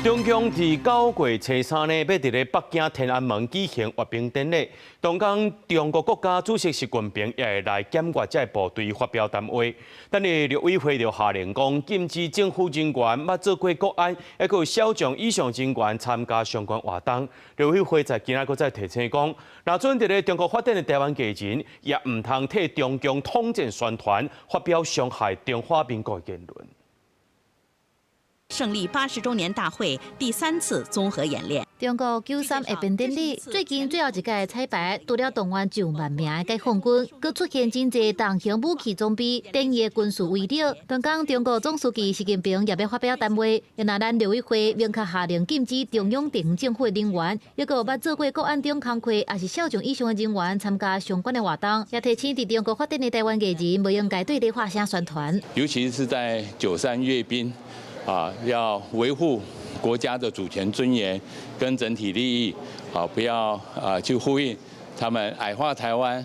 中共伫9月初3呢，要伫咧北京天安门举行阅兵典礼。当讲中国国家主席习近平也会来检阅这部队发表谈话。但是陆委会就下令讲，禁止政府人员、捌做过国安，还有小将以上人员参加相关活动。陆委会在今仔个再提醒讲，若准伫咧中国发展的台湾艺人，也唔通替中共统战宣传，发表伤害中华民国的言论。 胜利80周年大会第3次综合演练。中国93阅兵典礼最近最后一届彩排，除了动员1万名的解放军，佮出现真侪大型武器装备、典型军事威慑。当讲中国总书记习近平也要发表谈话，也拿咱陆委会明确下令禁止中央地方政府的人员，也佮捌做过国安中工课，也是少将以上的人员参加相关的活动，也提醒伫中国发展的台湾艺人，不应该对内发声宣传。尤其是在93阅兵。 要维护国家的主权尊严跟整体利益，不要去呼应他们矮化台湾、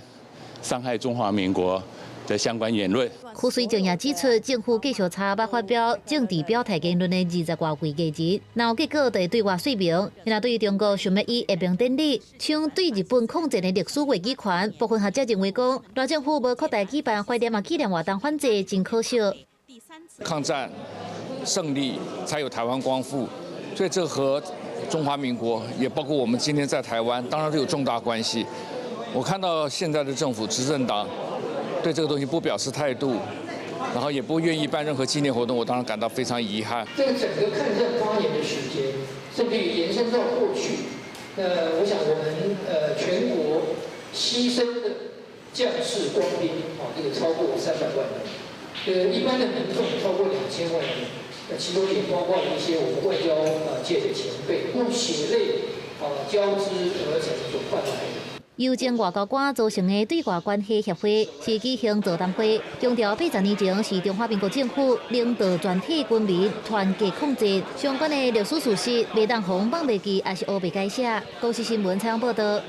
伤害中华民国的相关言论。区水正也指出，政府继续查捌发表政治表态言论的20多位艺人，然后结果就会对外说明。若对中国想要以阅兵典礼，像对日本抗战的历史危机权，部分学者认为讲，赖政府无扩大举办怀念纪念活动反制，真可惜。抗战。 胜利才有台湾光复，所以这和中华民国也包括我们今天在台湾，当然都有重大关系。我看到现在的政府执政党对这个东西不表示态度，然后也不愿意办任何纪念活动，我当然感到非常遗憾。这个整个抗战8年的时间，甚至于延伸到过去，我想我们全国牺牲的将士官兵这个超过300万人，一般的民众超过2000万人。 其中也包括一些我们外交界的前辈，用血泪交织而成所换来的。邮政外交官组成的对外关系协会是举行座谈会，强调80年前是中华民国政府领导全体军民团结抗战，相关的历史事实未当互放袂记，也是乌白改写。高市新闻采访报道。